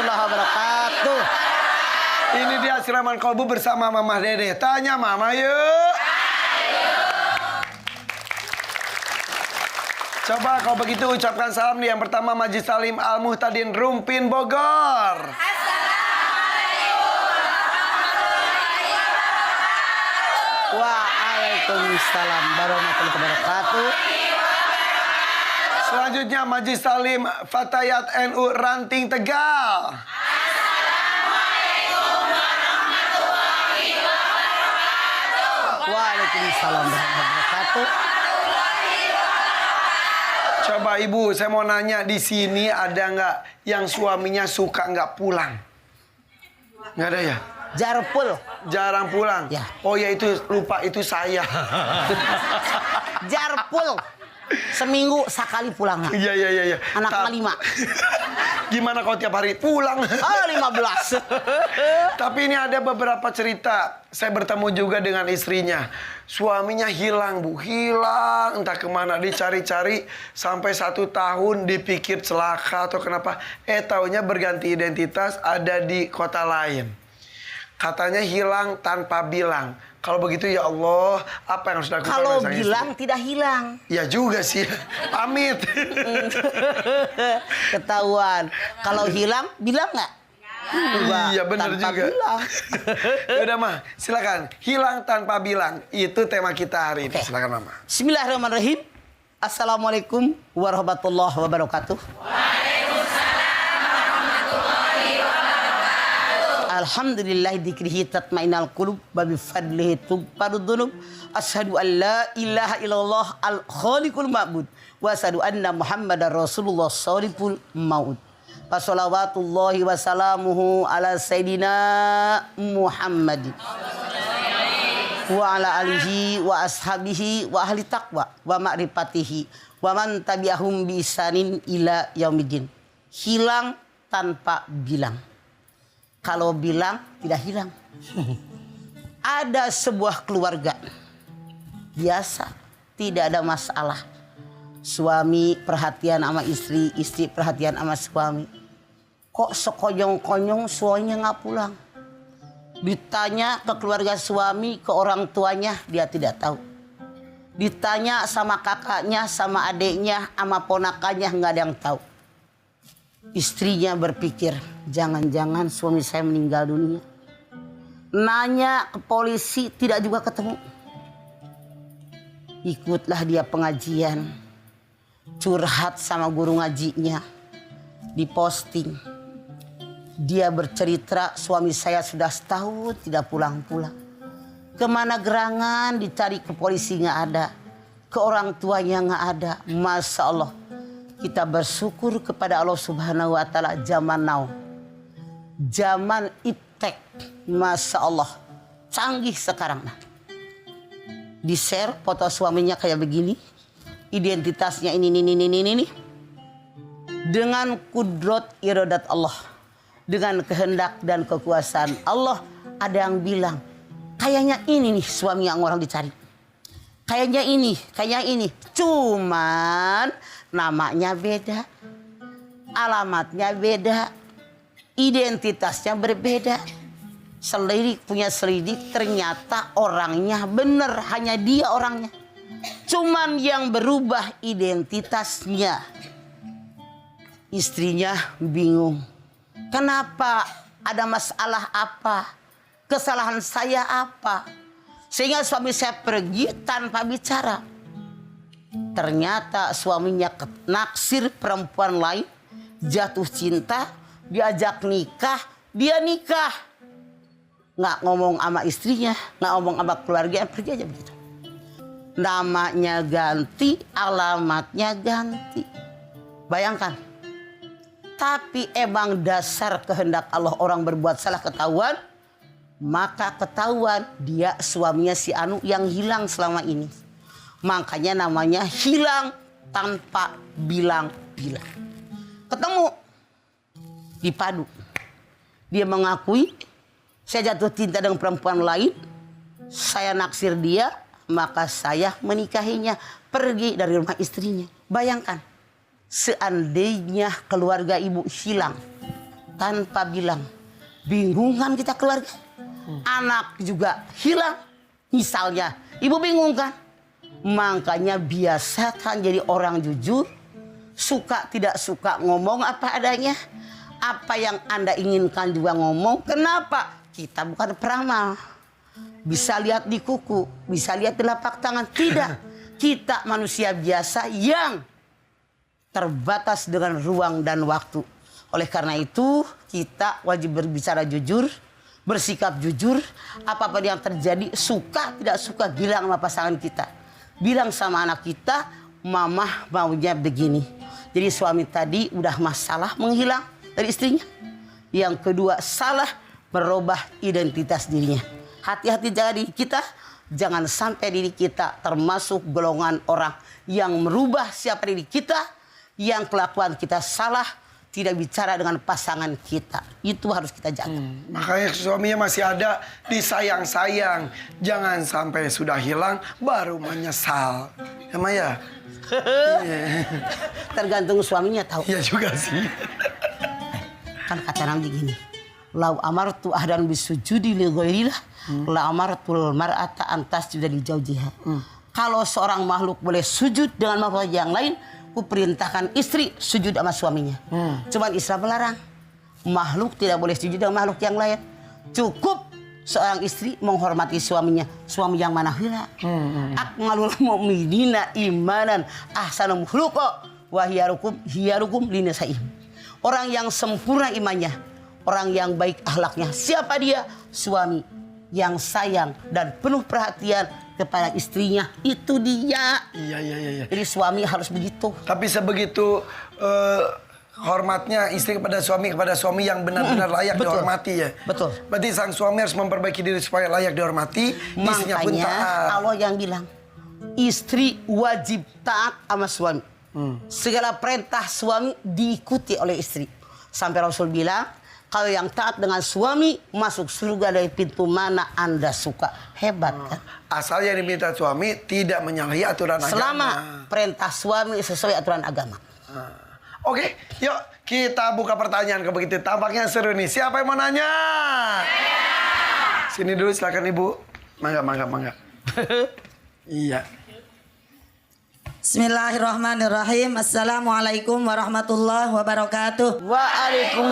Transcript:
warahmatullahi wabarakatuh. Ini dia Siraman Kolbu bersama Mama Dede. Tanya Mama yuk. Coba kalau begitu ucapkan salam nih. Yang pertama Majlis Salim Al Muhtadin Rumpin Bogor. Waalaikumsalam warahmatullahi wabarakatuh. Selanjutnya Majlis Salim Fatayat NU Ranting Tegal. Waalaikumsalam warahmatullahi wabarakatuh. Coba Ibu, saya mau nanya di sini ada nggak yang suaminya suka nggak pulang? Nggak ada ya? Jarpul. Jarang pulang. Ya. Oh ya itu lupa itu saya. Jarpul. Seminggu sekali pulang. Iya. Anak 5. Gimana kalau tiap hari pulang? 15. Tapi ini ada beberapa cerita. Saya bertemu juga dengan istrinya. Suaminya hilang, Bu. Hilang. Entah kemana. Dicari-cari. Sampai 1 tahun dipikir celaka atau kenapa. Taunya berganti identitas ada di kota lain. Katanya hilang tanpa bilang. Kalau begitu ya Allah, apa yang harus dilakukan? Kalau bilang tidak hilang. Ya juga sih. Pamit. Ketahuan. Kalau hilang, bilang nggak? Iya benar juga. Bilang. Udah mah, silakan. Hilang tanpa bilang. Itu tema kita hari ini. Silakan Mama. Bismillahirrahmanirrahim. Assalamualaikum warahmatullahi wabarakatuh. Alhamdulillah dzikrihi tatmainnul qulub wa bi fadlihi tughfarud dzunub. Asyhadu an la ilaha illallah al khaliqul ma'bud wa asyhadu anna Muhammadar Rasulullah shariqul maut. Wa shalawatullahi wa salamuhu ala sayidina Muhammad wa ala alihi wa ashabihi wa ahli taqwa wa ma'rifatihi wa man tabi'ahum bi ihsanin ila yaumiddin. Hilang tanpa bilang. Kalau bilang, tidak hilang. Ada sebuah keluarga. Biasa, tidak ada masalah. Suami perhatian sama istri, istri perhatian sama suami. Kok sekonyong-konyong suaminya nggak pulang? Ditanya ke keluarga suami, ke orang tuanya, dia tidak tahu. Ditanya sama kakaknya, sama adiknya, sama ponakannya, nggak ada yang tahu. Istrinya berpikir, jangan-jangan suami saya meninggal dunia. Nanya ke polisi, tidak juga ketemu. Ikutlah dia pengajian. Curhat sama guru ngajinya. Diposting. Dia bercerita, suami saya sudah setahun tidak pulang-pulang. Kemana gerangan dicari ke polisi nggak ada. Ke orang tuanya nggak ada. Masya Allah. Kita bersyukur kepada Allah Subhanahu wa Ta'ala zaman now. Zaman iptek. Masya Allah. Canggih sekarang. Di-share foto suaminya kayak begini. Identitasnya ini. Dengan kudrat iradat Allah. Dengan kehendak dan kekuasaan Allah. Ada yang bilang. Kayaknya ini nih suami yang orang dicari. Kayaknya ini. Cuman namanya beda. Alamatnya beda. Identitasnya berbeda. Punya selidik ternyata orangnya bener. Hanya dia orangnya. Cuman yang berubah identitasnya. Istrinya bingung. Kenapa? Ada masalah apa? Kesalahan saya apa? Sehingga suami saya pergi tanpa bicara. Ternyata suaminya naksir perempuan lain. Jatuh cinta. Diajak nikah. Dia nikah. Nggak ngomong sama istrinya. Nggak ngomong sama keluarga. Pergi aja begitu. Namanya ganti. Alamatnya ganti. Bayangkan. Tapi emang dasar kehendak Allah orang berbuat salah ketahuan. Maka ketahuan dia suaminya si Anu yang hilang selama ini. Makanya namanya hilang tanpa bilang-bilang. Ketemu. Dipadu. Dia mengakui. Saya jatuh cinta dengan perempuan lain. Saya naksir dia. Maka saya menikahinya. Pergi dari rumah istrinya. Bayangkan. Seandainya keluarga ibu hilang. tanpa bilang. Bingung kan kita keluarga? Anak juga hilang. Misalnya, ibu bingung kan? Makanya biasakan jadi orang jujur. Suka tidak suka ngomong apa adanya. Apa yang Anda inginkan juga ngomong. Kenapa? Kita bukan peramal. Bisa lihat di kuku, bisa lihat di lapak tangan. Tidak. Kita manusia biasa yang terbatas dengan ruang dan waktu. Oleh karena itu, kita wajib berbicara jujur, bersikap jujur. Apapun yang terjadi, suka tidak suka bilang sama pasangan kita. Bilang sama anak kita, mama maunya begini. Jadi suami tadi udah masalah menghilang dari istrinya. Yang kedua, salah merubah identitas dirinya. Hati-hati jaga diri kita. Jangan sampai diri kita termasuk golongan orang yang merubah siapa diri kita. Yang kelakuan kita salah, tidak bicara dengan pasangan kita. Itu harus kita jaga. Makanya suaminya masih ada, disayang-sayang. Jangan sampai sudah hilang, baru menyesal. Ya Maya? Tergantung suaminya tahu. Iya juga sih. Kan kata Nabi gini. Lau amartu ahdan bisujudi li ghairillah, la amartul mar'ata antas juga dijaujiha. Kalau seorang makhluk boleh sujud dengan makhluk yang lain, ku perintahkan istri sujud sama suaminya. Cuman Islam melarang. Makhluk tidak boleh sujud dengan makhluk yang lain. Cukup seorang istri menghormati suaminya. Suami yang mana hila. Akmalul mu'minina imanan ahsanul khuluqa wa hiyarukum linisaim. Orang yang sempurna imannya, orang yang baik akhlaknya. Siapa dia? Suami yang sayang dan penuh perhatian kepada istrinya. Itu dia. Iya. Jadi suami harus begitu. Tapi sebegitu hormatnya istri kepada suami yang benar-benar layak betul. dihormati ya. Betul. Berarti sang suami harus memperbaiki diri supaya layak dihormati. Istrinya pun Makanya taat. Allah yang bilang, istri wajib taat sama suami. Segala perintah suami diikuti oleh istri. Sampai Rasul bilang, kalau yang taat dengan suami masuk surga dari pintu mana Anda suka. Hebat kan? Asal yang diminta suami tidak menyalahi aturan Selama agama. perintah suami sesuai aturan agama. Oke, yuk kita buka pertanyaan ke begitu. Tampaknya seru nih. Siapa yang mau nanya? Sini dulu silakan Ibu. Mangga. Iya. Bismillahirrahmanirrahim. Assalamualaikum warahmatullahi wabarakatuh. Waalaikumsalam.